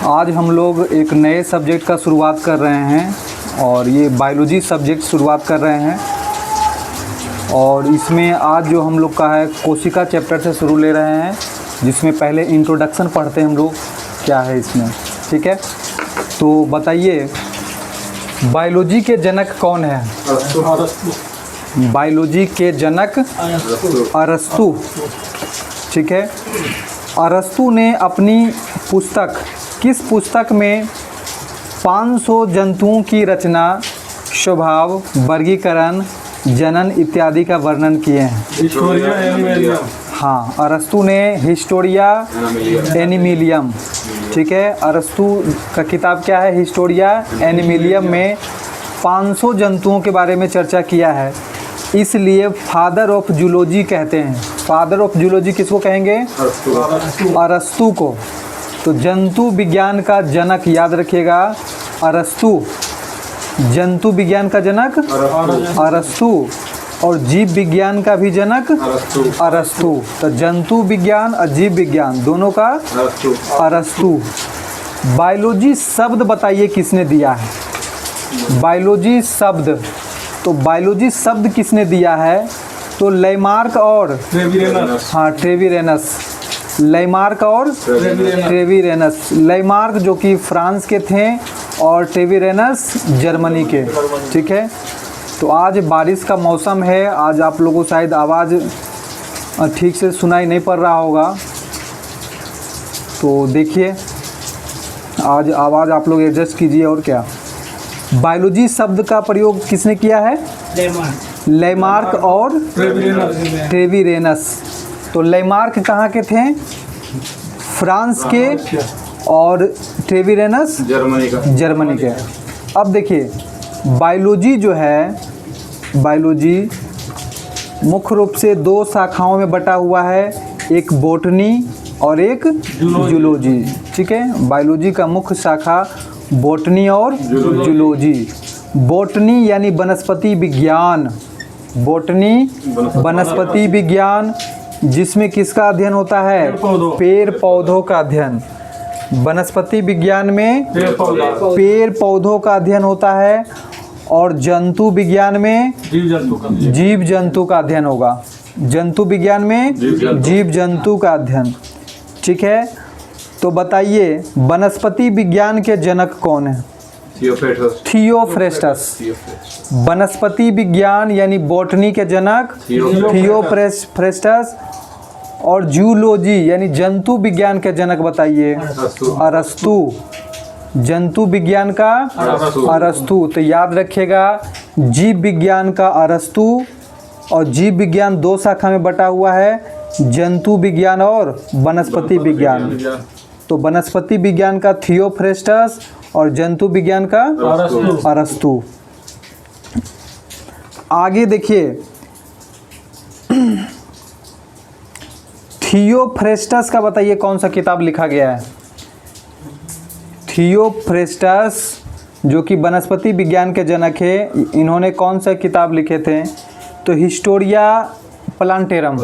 आज हम लोग एक नए सब्जेक्ट का शुरुआत कर रहे हैं और ये बायोलॉजी सब्जेक्ट शुरुआत कर रहे हैं। और इसमें आज जो हम लोग का है कोशिका चैप्टर से शुरू ले रहे हैं, जिसमें पहले इंट्रोडक्शन पढ़ते हैं हम लोग क्या है इसमें। ठीक है, तो बताइए बायोलॉजी के जनक कौन है? बायोलॉजी के जनक अरस्तु। ठीक है, अरस्तु ने अपनी पुस्तक, किस पुस्तक में 500 जंतुओं की रचना, स्वभाव, वर्गीकरण, जनन इत्यादि का वर्णन किए हैं? हिस्टोरिया एनिमलियम। हाँ, अरस्तु ने हिस्टोरिया एनिमलियम। ठीक है, अरस्तु का किताब क्या है? हिस्टोरिया एनिमलियम में 500 जंतुओं के बारे में चर्चा किया है। इसलिए फादर ऑफ जूलॉजी कहते हैं। फादर ऑफ जूलॉजी किसको कहेंगे? अरस्तु को। तो जंतु विज्ञान का जनक याद रखिएगा, अरस्तु। जंतु विज्ञान का जनक अरस्तु और जीव विज्ञान का भी जनक अरस्तु। तो जंतु विज्ञान और जीव विज्ञान दोनों का अरस्तु। बायोलॉजी शब्द बताइए किसने दिया है? बायोलॉजी शब्द, तो बायोलॉजी शब्द किसने दिया है? तो लेमार्क और ट्रेविरेनस। लेमार्क और ट्रेविरेनस। लेमार्क जो कि फ्रांस के थे और ट्रेविरेनस जर्मनी के। ठीक है, तो आज बारिश का मौसम है, आज आप लोगों को शायद आवाज़ ठीक से सुनाई नहीं पड़ रहा होगा, तो देखिए आज आवाज़ आप लोग एडजस्ट कीजिए। और क्या, बायोलॉजी शब्द का प्रयोग किसने किया है? लेमार्क और ट्रेविरेनस। तो लेमार्क कहाँ के थे? फ्रांस के, और ट्रेविरेनस जर्मनी के। अब देखिए बायोलॉजी जो है, बायोलॉजी मुख्य रूप से दो शाखाओं में बटा हुआ है, एक बॉटनी और एक जूलॉजी। ठीक है, बायोलॉजी का मुख्य शाखा बॉटनी और जूलॉजी। बॉटनी यानी वनस्पति विज्ञान। बॉटनी वनस्पति विज्ञान, जिसमें किसका अध्ययन होता है? पेड़ पौधों का अध्ययन। वनस्पति विज्ञान में पेड़ पौधों का अध्ययन होता है, और जंतु विज्ञान में जीव जंतु का अध्ययन होगा। जंतु विज्ञान में जीव जंतु का अध्ययन। ठीक है, तो बताइए वनस्पति विज्ञान के जनक कौन है? थियोफ्रेस्टस। वनस्पति विज्ञान यानी बॉटनी के जनक थियोफ्रेस्टस, और जूलॉजी यानी जंतु विज्ञान के जनक बताइए? अरस्तु। जंतु विज्ञान का अरस्तु। तो याद रखिएगा, जीव विज्ञान का अरस्तु, और जीव विज्ञान दो शाखा में बटा हुआ है, जंतु विज्ञान और वनस्पति विज्ञान। तो वनस्पति विज्ञान का थियोफ्रेस्टस और जंतु विज्ञान का अरस्तु। आगे देखिए, थियोफ्रेस्टस का बताइए कौन सा किताब लिखा गया है? थियोफ्रेस्टस जो कि वनस्पति विज्ञान के जनक है, इन्होंने कौन सा किताब लिखे थे? तो हिस्टोरिया प्लांटेरम।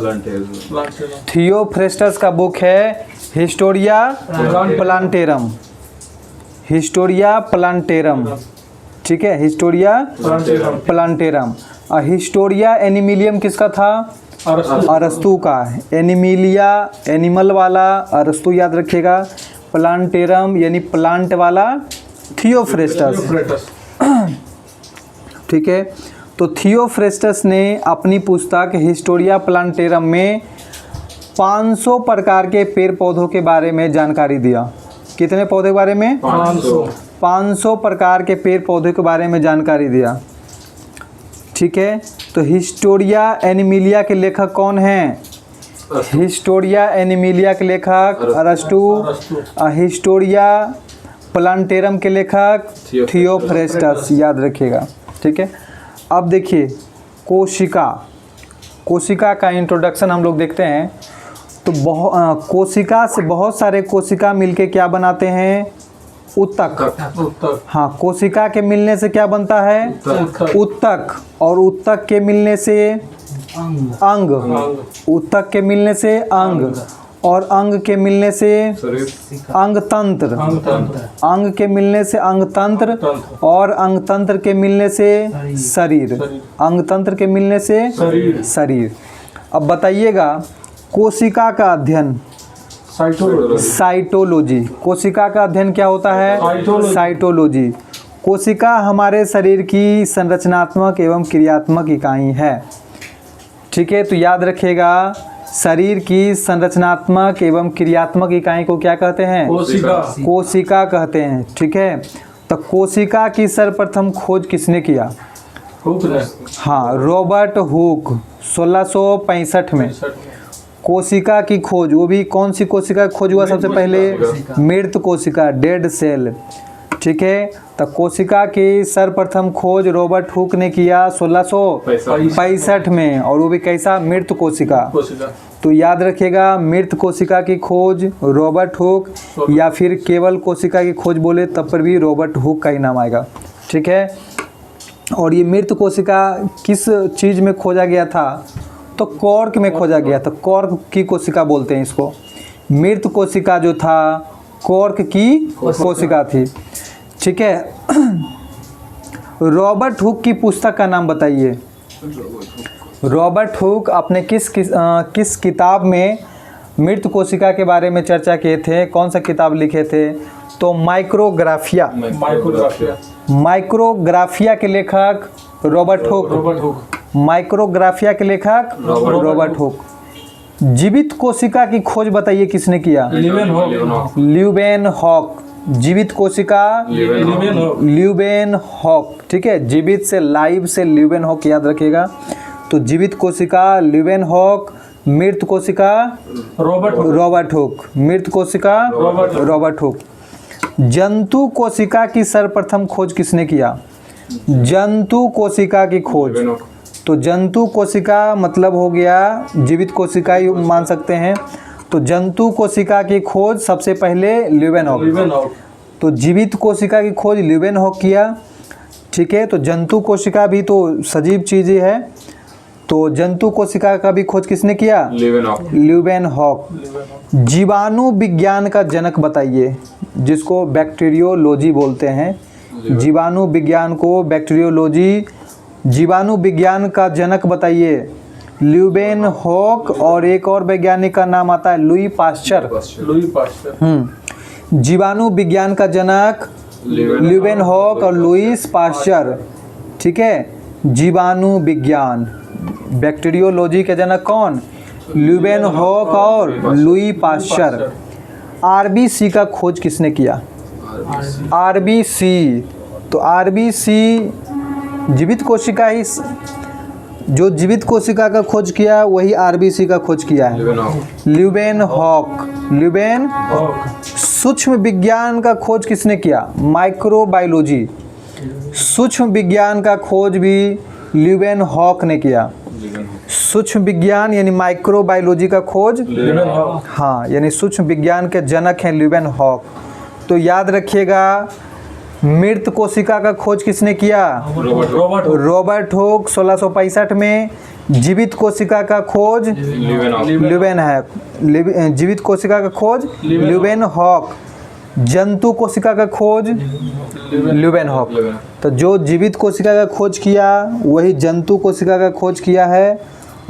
थियोफ्रेस्टस का बुक है हिस्टोरिया प्लांटेरम। Historia plantarum. ठीक है, हिस्टोरिया प्लांटेरम। और हिस्टोरिया एनिमलियम किसका था? अरस्तु का। एनिमिलिया एनिमल वाला अरस्तु याद रखिएगा, प्लांटेरम यानी प्लांट वाला थियोफ्रेस्टस। ठीक है, तो थियोफ्रेस्टस ने अपनी पुस्तक हिस्टोरिया प्लांटेरम में 500 प्रकार के पेड़ पौधों के बारे में जानकारी दिया। कितने पौधे के बारे में? 500 प्रकार के पेड़ पौधे के बारे में जानकारी दिया। ठीक है, तो हिस्टोरिया एनिमिलिया के लेखक कौन हैं? हिस्टोरिया एनिमिलिया के लेखक अरस्तु। हिस्टोरिया प्लांटेरम के लेखक थियोफ्रेस्टस, याद रखिएगा। ठीक है, अब देखिए कोशिका। कोशिका का इंट्रोडक्शन हम लोग देखते हैं। तो कोशिका से बहुत सारे कोशिका मिलके क्या बनाते हैं? उत्तक। हाँ, कोशिका के मिलने से क्या बनता है? उत्तक। और उत्तक के मिलने से अंग। उत्तक के मिलने से अंग। और अंग के मिलने से अंग तंत्र, अंग के मिलने से अंग तंत्र, और अंग तंत्र के मिलने से शरीर, अंग तंत्र के मिलने से शरीर। अब बताइएगा कोशिका का अध्ययन, साइटोलॉजी। कोशिका का अध्ययन क्या होता है? साइटोलॉजी। कोशिका हमारे शरीर की संरचनात्मक एवं क्रियात्मक इकाई है। ठीक है, तो याद रखिएगा शरीर की संरचनात्मक एवं क्रियात्मक इकाई को क्या कहते हैं? कोशिका कहते हैं। ठीक है, तो कोशिका की सर्वप्रथम खोज किसने किया? हुक ने। हाँ, रॉबर्ट हुक 1665 में कोशिका की खोज। वो भी कौन सी कोशिका की खोज हुआ सबसे पहले? मृत कोशिका, डेड सेल। ठीक है, तो कोशिका की सर्वप्रथम खोज रॉबर्ट हुक ने किया 1665 में, और वो भी कैसा? मृत कोशिका। तो याद रखिएगा मृत कोशिका की खोज रॉबर्ट हुक, या फिर केवल कोशिका की खोज बोले तब पर भी रॉबर्ट हुक का ही नाम आएगा। ठीक है, और ये मृत कोशिका किस चीज़ में खोजा गया था? तो कॉर्क में खोजा गया था। कॉर्क की कोशिका बोलते हैं इसको। मृत कोशिका जो था कॉर्क की कोशिका थी। ठीक है, रॉबर्ट हुक की पुस्तक का नाम बताइए। रॉबर्ट हुक अपने किस किताब में मृत कोशिका के बारे में चर्चा किए थे? कौन सा किताब लिखे थे? तो माइक्रोग्राफिया। माइक्रोग्राफिया के लेखक रॉबर्ट हुक। माइक्रोग्राफिया के लेखक रॉबर्ट हुक। जीवित कोशिका की खोज बताइए किसने किया? ल्यूवेनहॉक। जीवित कोशिका ल्यूवेनहॉक। ठीक है, जीवित से लाइव से ल्यूवेनहॉक याद रखिएगा। तो जीवित कोशिका ल्यूवेनहॉक, मृत कोशिका रॉबर्ट हुक। मृत कोशिका रॉबर्ट हुक। जंतु कोशिका की सर्वप्रथम खोज किसने किया? जंतु कोशिका की खोज। तो जंतु कोशिका मतलब हो गया जीवित कोशिका ही मान सकते हैं। तो जंतु कोशिका की खोज सबसे पहले ल्यूवेनहॉक। तो जीवित कोशिका की खोज ल्यूवेनहॉक किया। ठीक है, तो जंतु कोशिका भी तो सजीव चीज़ ही है। तो जंतु कोशिका का भी खोज किसने किया? ल्यूवेनहॉक। जीवाणु विज्ञान का जनक बताइए, जिसको बैक्टीरियोलॉजी बोलते हैं। जीवाणु विज्ञान को बैक्टीरियोलॉजी। जीवाणु विज्ञान का जनक बताइए। ल्यूवेनहॉक, और एक और वैज्ञानिक का नाम आता है लुई पाश्चर। जीवाणु विज्ञान का जनक ल्यूवेनहॉक और लुईस पाश्चर। ठीक है, जीवाणु विज्ञान। बैक्टीरियोलॉजी के जनक कौन? ल्यूवेनहॉक और लुई पाश्चर। आरबीसी का खोज किसने किया? आरबीसी। तो आरबीसी जीवित कोशिका ही, जो जीवित कोशिका का खोज किया वही आरबीसी का खोज किया है ल्यूवेनहॉक। सूक्ष्म विज्ञान का खोज किसने किया? माइक्रोबायोलॉजी। सूक्ष्म विज्ञान का खोज भी ल्यूवेनहॉक ने किया। सूक्ष्म विज्ञान यानी माइक्रोबायोलॉजी का खोज, हाँ, यानी सूक्ष्म विज्ञान के जनक हैं ल्यूवेनहॉक। तो याद रखिएगा मृत कोशिका का खोज किसने किया? रॉबर्ट हुक 1665 में। जीवित कोशिका का खोज ल्यूवेनहॉक। जीवित कोशिका का खोज ल्यूवेनहॉक। जंतु कोशिका का खोज ल्यूवेनहॉक। तो जो जीवित कोशिका का खोज किया वही जंतु कोशिका का खोज किया है,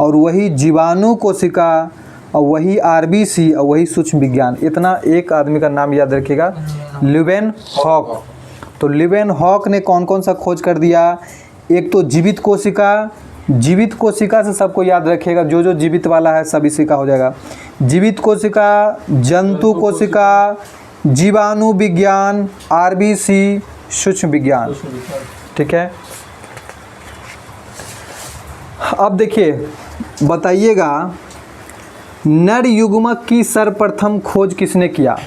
और वही जीवाणु कोशिका, और वही आरबीसी, और वही सूक्ष्म विज्ञान। इतना एक आदमी का नाम याद रखिएगा, ल्यूवेनहॉक। तो ल्यूवेनहॉक ने कौन कौन सा खोज कर दिया? एक तो जीवित कोशिका। जीवित कोशिका से सबको याद रखिएगा, जो जो जीवित वाला है सब इसी का हो जाएगा। जीवित कोशिका, जंतु कोशिका, जीवाणु विज्ञान, आरबीसी, सूक्ष्म विज्ञान। ठीक है, अब देखिए बताइएगा नर युग्मक की सर्वप्रथम खोज किसने किया?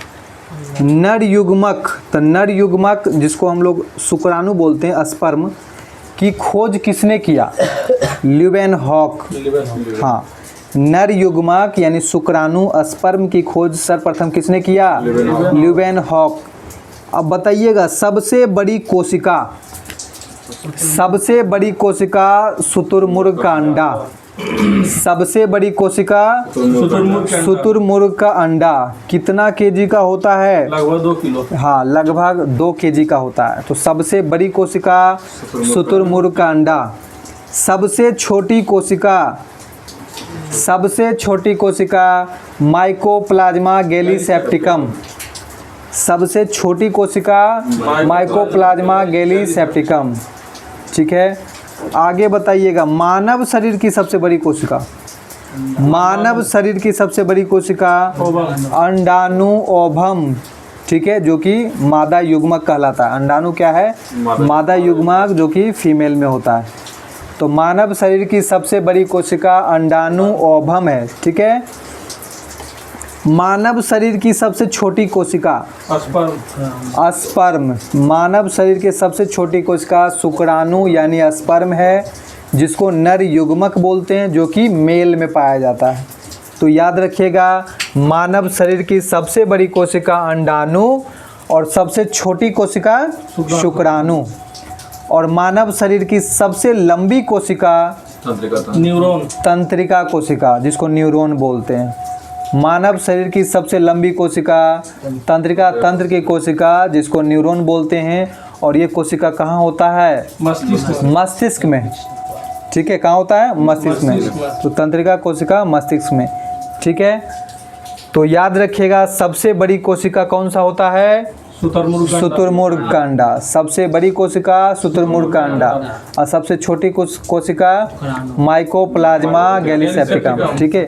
नर युग्मक। तो नर युग्मक जिसको हम लोग शुक्राणु बोलते हैं, स्पर्म की खोज किसने किया? ल्यूवेनहॉक। हाँ, नर युग्मक यानी शुक्राणु स्पर्म की खोज सर्वप्रथम किसने किया? ल्यूवेनहॉक। अब बताइएगा सबसे बड़ी कोशिका। सबसे बड़ी कोशिका शुतुरमुर्ग का अंडा। सबसे बड़ी कोशिका शुतुरमुर्ग का अंडा कितना केजी का होता है? लगभग 2 किलो। हाँ, लगभग 2 केजी का होता है। तो सबसे बड़ी कोशिका शुतुरमुर्ग का अंडा। सबसे छोटी कोशिका माइकोप्लाज्मा गैलीसेप्टिकम। सबसे छोटी कोशिका माइकोप्लाज्मा गैलीसेप्टिकम। ठीक है, आगे बताइएगा। मानव शरीर की सबसे बड़ी कोशिका, मानव शरीर की सबसे बड़ी कोशिका अंडाणु ओवम। ठीक है, जो कि मादा युग्मक कहलाता है। अंडाणु क्या है? मादा युग्मक, जो कि फीमेल में होता है। तो मानव शरीर की सबसे बड़ी कोशिका अंडाणु ओवम है। ठीक है, मानव शरीर की सबसे छोटी कोशिका स्पर्म। मानव शरीर के सबसे छोटी कोशिका शुक्राणु यानी स्पर्म है, जिसको नर युग्मक बोलते हैं, जो कि मेल में पाया जाता है। तो याद रखिएगा, मानव शरीर की सबसे बड़ी कोशिका अंडाणु और सबसे छोटी कोशिका शुक्राणु। और मानव शरीर की सबसे लंबी कोशिका न्यूरॉन, तंत्रिका कोशिका, जिसको न्यूरॉन बोलते हैं। मानव शरीर की सबसे लंबी कोशिका तंत्रिका, तंत्र की कोशिका, जिसको न्यूरॉन बोलते हैं। और ये कोशिका कहाँ होता है? मस्तिष्क में। ठीक है, कहाँ होता है? मस्तिष्क में। तो तंत्रिका कोशिका मस्तिष्क में। ठीक है, तो याद रखिएगा, सबसे बड़ी कोशिका कौन सा होता है? शुतुरमुर्ग का अंडा। सबसे बड़ी कोशिका शुतुरमुर्ग का अंडा और सबसे छोटी कोशिका माइकोप्लाज्मा गैलीसेप्टिकम। ठीक है,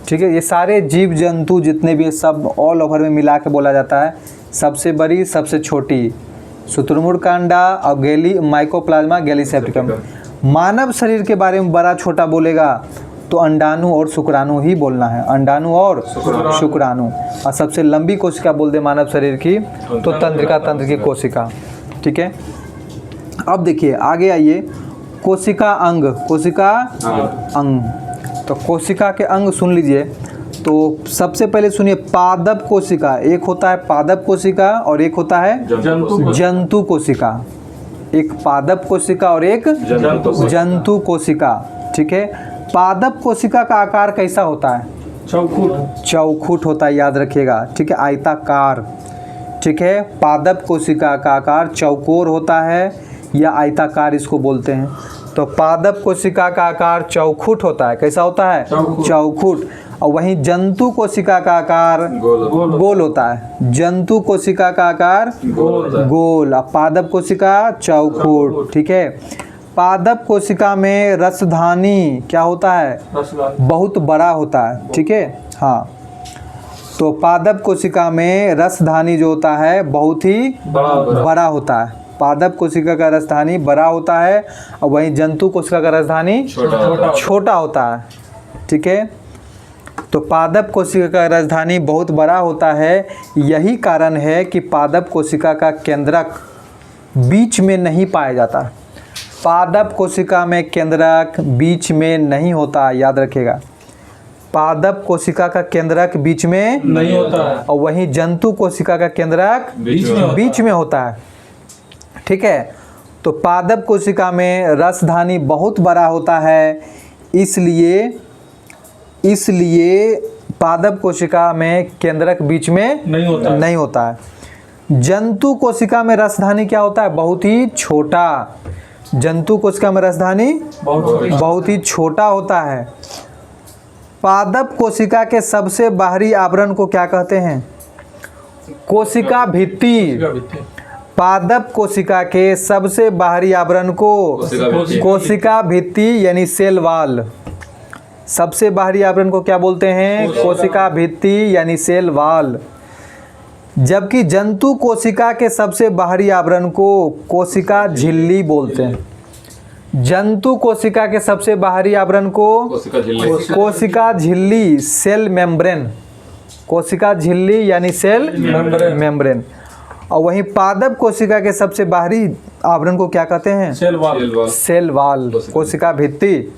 ठीक है, ये सारे जीव जंतु जितने भी सब ऑल ओवर में मिला के बोला जाता है। सबसे बड़ी, सबसे छोटी शुतुरमुर्ग का अंडा और माइकोप्लाज्मा गैलीसेप्टिकम। मानव शरीर के बारे में बड़ा छोटा बोलेगा तो अंडाणु और शुक्राणु ही बोलना है, अंडाणु और शुक्राणु। और सबसे लंबी कोशिका बोल दे मानव शरीर की तो तंत्रिका, तंत्र की कोशिका। ठीक है, अब देखिए आगे आइए। कोशिका अंग, कोशिका अंग। तो कोशिका के अंग सुन लीजिए। तो सबसे पहले सुनिए, पादप कोशिका। एक होता है पादप कोशिका और एक होता है जंतु कोशिका। एक पादप कोशिका और एक जंतु कोशिका। ठीक है, पादप कोशिका का आकार कैसा होता है? चौखुट होता है, याद रखिएगा। ठीक है, आयताकार। ठीक है, पादप कोशिका का आकार चौकोर होता है या आयताकार इसको बोलते हैं। तो पादप कोशिका का आकार चौखुट होता है। कैसा होता है? चौखुट। और वहीं जंतु कोशिका का आकार गोल होता है। जंतु कोशिका का आकार गोल और पादप कोशिका चौखुट। ठीक है, पादप कोशिका में रसधानी क्या होता है? बहुत बड़ा होता है। ठीक है, हाँ, तो पादप कोशिका में रसधानी जो होता है बहुत ही बड़ा होता है। पादप कोशिका का रसधानी बड़ा होता है और वहीं जंतु कोशिका का रसधानी छोटा होता है। ठीक है, तो पादप कोशिका का रसधानी बहुत बड़ा होता है। यही कारण है कि पादप कोशिका का केंद्रक बीच में नहीं पाया जाता। पादप कोशिका में केंद्रक बीच में नहीं होता, याद रखिएगा। पादप कोशिका का केंद्रक बीच में नहीं होता है और वहीं जंतु कोशिका का केंद्रक बीच में होता है। ठीक है, तो पादप कोशिका में रसधानी बहुत बड़ा होता है, इसलिए पादप कोशिका में केंद्रक बीच में नहीं होता है। जंतु कोशिका में रसधानी क्या होता है? बहुत ही छोटा। जंतु कोशिका में रसधानी बहुत ही छोटा होता है। पादप कोशिका के सबसे बाहरी आवरण को क्या कहते हैं? कोशिका भित्ति। पादप कोशिका के सबसे बाहरी आवरण को कोशिका भित्ति यानी सेल वाल। सबसे बाहरी आवरण को क्या बोलते हैं? कोशिका भित्ति यानी सेल वाल। जबकि जंतु कोशिका के सबसे बाहरी आवरण को कोशिका झिल्ली बोलते हैं। जंतु कोशिका के सबसे बाहरी आवरण को कोशिका झिल्ली सेल मेम्ब्रेन। कोशिका झिल्ली यानी सेल मेम्ब्रेन। और वहीं पादप कोशिका के सबसे बाहरी आवरण को क्या कहते हैं? सेल वाल, कोशिका भित्ति।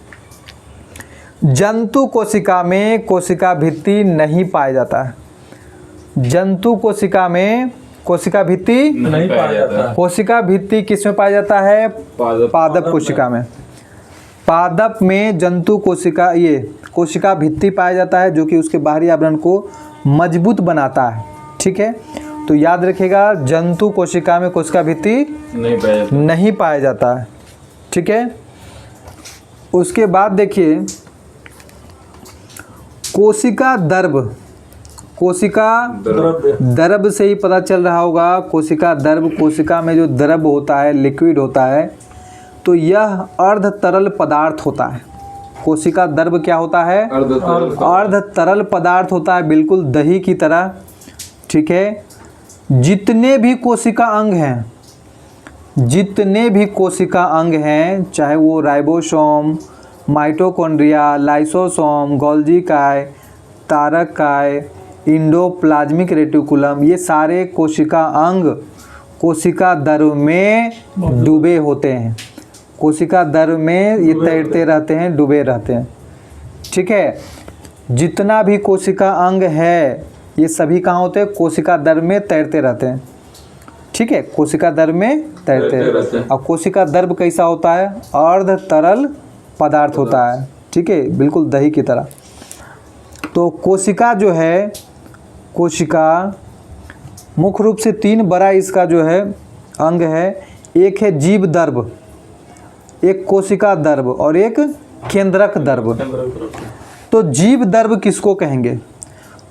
जंतु कोशिका में कोशिका भित्ति नहीं पाया जाता है। जंतु कोशिका में कोशिका भित्ति नहीं पाया जाता है। कोशिका भित्ति किस में पाया जाता है? पादप कोशिका में। पादप में जंतु कोशिका ये कोशिका भित्ति पाया जाता है जो कि उसके बाहरी आवरण को मजबूत बनाता है। ठीक है, तो याद रखिएगा जंतु कोशिका में कोशिका भित्ति नहीं पाया जाता है। ठीक है, उसके बाद देखिए कोशिका दर्भ, कोशिका द्रव से ही पता चल रहा होगा। कोशिका दर्भ, कोशिका में जो द्रव होता है, लिक्विड होता है, तो यह अर्ध तरल पदार्थ होता है। कोशिका दर्भ क्या होता है? अर्ध तरल पदार्थ होता है, बिल्कुल दही की तरह। ठीक है, जितने भी कोशिका अंग हैं, जितने भी कोशिका अंग हैं, चाहे वो राइबोसोम, माइटोकॉन्ड्रिया, लाइसोसोम, गोल्गी काय, तारक काय, इंडोप्लाज्मिक रेटिकुलम, ये सारे कोशिका अंग कोशिका द्रव में डूबे होते हैं। कोशिका द्रव में ये तैरते रहते हैं, डूबे रहते हैं। ठीक है, जितना भी कोशिका अंग है ये सभी कहाँ होते हैं? कोशिका द्रव में तैरते रहते हैं। ठीक है, कोशिका द्रव में तैरते हैं। और कोशिका द्रव कैसा होता है? अर्ध तरल पदार्थ होता है। ठीक है, बिल्कुल दही की तरह। तो कोशिका जो है, कोशिका मुख्य रूप से 3 बड़ा इसका जो है अंग है। एक है जीव द्रव, एक कोशिका द्रव और एक केंद्रक द्रव। तो जीव द्रव किसको कहेंगे?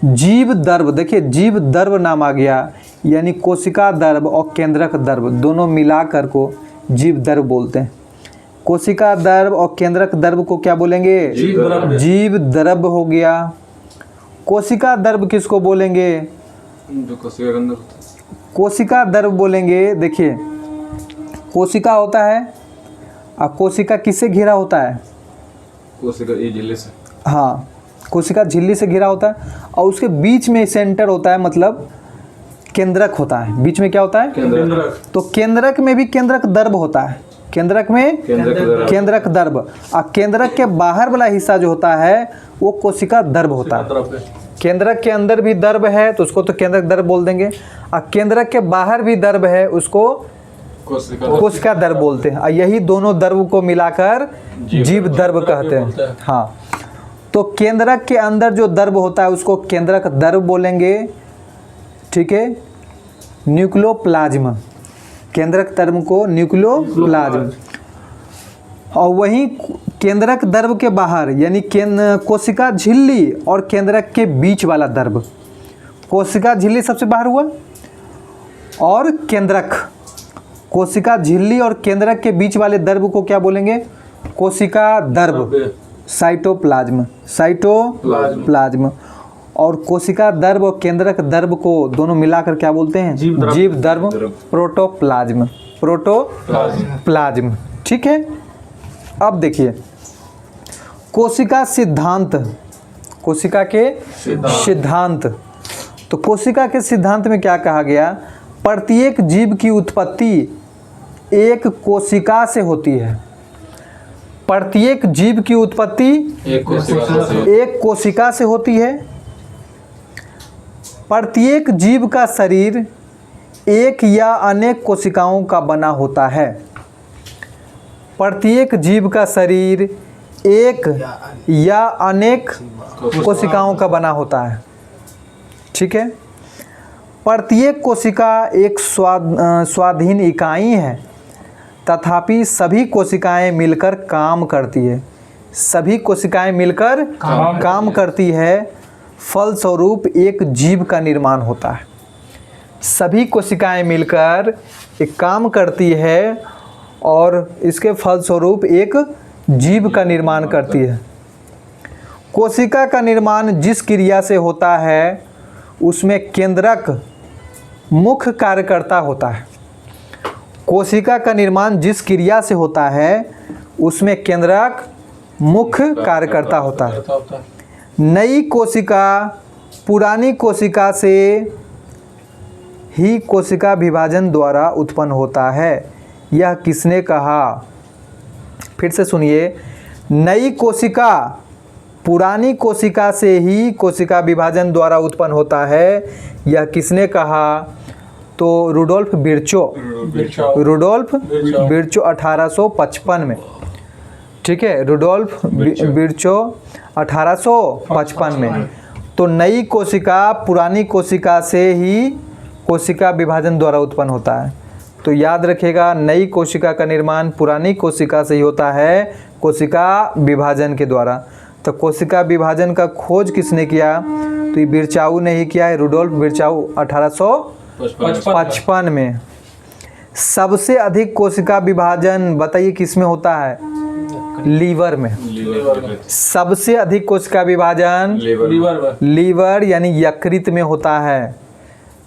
जीव द्रव, देखिए जीव द्रव नाम आ गया, यानी कोशिका द्रव और केंद्रक द्रव दोनों मिलाकर को जीव द्रव बोलते हैं। कोशिका द्रव और केंद्रक द्रव को क्या बोलेंगे? जीव द्रव हो गया। कोशिका द्रव किसको बोलेंगे? जो कोशिका के अंदर होता है। कोशिका द्रव बोलेंगे। देखिए कोशिका होता है और कोशिका किससे घिरा होता है? कोशिका ये झिल्ली से। हाँ, कोशिका झिल्ली से घिरा होता है और उसके बीच में सेंटर होता है, मतलब केंद्रक होता है। बीच में क्या होता है? केंद्रक। तो केंद्रक में भी केंद्रक द्रव होता है। केंद्रक में केंद्रक द्रव, और केंद्रक के बाहर वाला हिस्सा जो होता है वो कोशिका द्रव होता है। केंद्रक के अंदर भी द्रव है तो उसको तो केंद्रक द्रव बोल देंगे, और केंद्रक के बाहर भी द्रव है उसको कोशिका द्रव बोलते हैं। और यही दोनों द्रव को मिलाकर जीव द्रव कहते हैं। हाँ, तो केंद्रक के अंदर जो द्रव होता है उसको केंद्रक द्रव बोलेंगे। ठीक है, न्यूक्लियोप्लाज्म, केंद्रक द्रव को न्यूक्लियोप्लाज्म। और वहीं केंद्रक द्रव के बाहर यानी कोशिका झिल्ली और केंद्रक के बीच वाला द्रव, कोशिका झिल्ली सबसे बाहर हुआ और केंद्रक, कोशिका झिल्ली और केंद्रक के बीच वाले द्रव को क्या बोलेंगे? कोशिका द्रव, साइटोप्लाज्म, साइटोप्लाज्म। और कोशिका द्रव और केंद्रक द्रव को दोनों मिलाकर क्या बोलते हैं? जीव द्रव, प्रोटोप्लाज्म, प्रोटोप्लाज्म। ठीक है, अब देखिए कोशिका सिद्धांत, कोशिका के सिद्धांत। तो कोशिका के सिद्धांत में क्या कहा गया? प्रत्येक जीव की उत्पत्ति एक कोशिका से होती है। प्रत्येक जीव की उत्पत्ति एक कोशिका से होती है। प्रत्येक जीव का शरीर एक या अनेक कोशिकाओं का बना होता है। प्रत्येक जीव का शरीर एक या अनेक कोशिकाओं का बना होता है। ठीक है, प्रत्येक कोशिका एक स्वाधीन इकाई है, तथापि सभी कोशिकाएं मिलकर काम करती है। सभी कोशिकाएं मिलकर काम करती है, फलस्वरूप एक जीव का निर्माण होता है। सभी कोशिकाएं मिलकर एक काम करती है और इसके फलस्वरूप एक जीव का निर्माण करती है। कोशिका का निर्माण जिस क्रिया से होता है उसमें केंद्रक मुख्य कार्यकर्ता होता है। कोशिका का निर्माण जिस क्रिया से होता है उसमें केंद्रक मुख्य कार्यकर्ता होता है। नई कोशिका पुरानी कोशिका से ही कोशिका विभाजन द्वारा उत्पन्न होता है। यह किसने कहा? फिर से सुनिए, नई कोशिका पुरानी कोशिका से ही कोशिका विभाजन द्वारा उत्पन्न होता है। यह किसने कहा? तो रुडोल्फ विर्चो 1855 में। ठीक है, रुडोल्फ विर्चो 1855 में। तो नई कोशिका पुरानी कोशिका से ही कोशिका विभाजन द्वारा उत्पन्न होता है। तो याद रखिएगा, नई कोशिका का निर्माण पुरानी कोशिका से ही होता है कोशिका विभाजन के द्वारा। तो कोशिका विभाजन का खोज किसने किया? तो ये विर्चाऊ ने ही किया है, रुडोल्फ विर्चाऊ 1855 में। सबसे अधिक कोशिका विभाजन बताइए किस में होता है? लीवर में। सबसे अधिक कोशिका विभाजन लीवर यानी यकृत में होता है।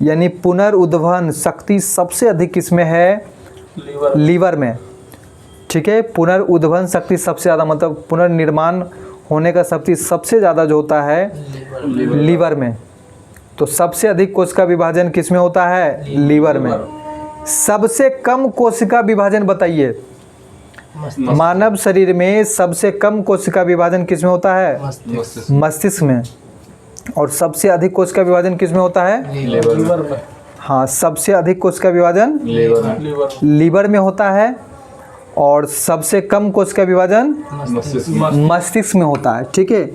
यानी पुनर्उद्भवन शक्ति सबसे अधिक किसमें है? लीवर में। ठीक है, पुनर्उद्भवन शक्ति सबसे ज़्यादा, मतलब पुनर्निर्माण होने का शक्ति सबसे ज़्यादा जो होता है लीवर में। तो सबसे अधिक कोशिका विभाजन किसमें होता है? लीवर में। सबसे कम कोशिका विभाजन बताइए। मानव शरीर में सबसे कम कोशिका विभाजन किसमें होता है? मस्तिष्क में। और सबसे अधिक कोशिका विभाजन किसमें होता है? लीवर में। हाँ, सबसे अधिक कोशिका विभाजन लीवर में होता है और सबसे कम कोशिका विभाजन मस्तिष्क में होता है। ठीक है,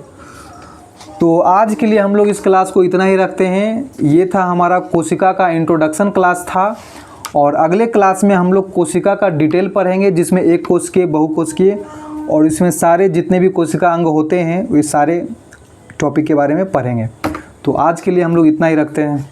तो आज के लिए हम लोग इस क्लास को इतना ही रखते हैं। ये था हमारा कोशिका का इंट्रोडक्शन क्लास था, और अगले क्लास में हम लोग कोशिका का डिटेल पढ़ेंगे, जिसमें एक कोशिकीय, बहुकोशिकीय और इसमें सारे जितने भी कोशिका अंग होते हैं वे सारे टॉपिक के बारे में पढ़ेंगे। तो आज के लिए हम लोग इतना ही रखते हैं।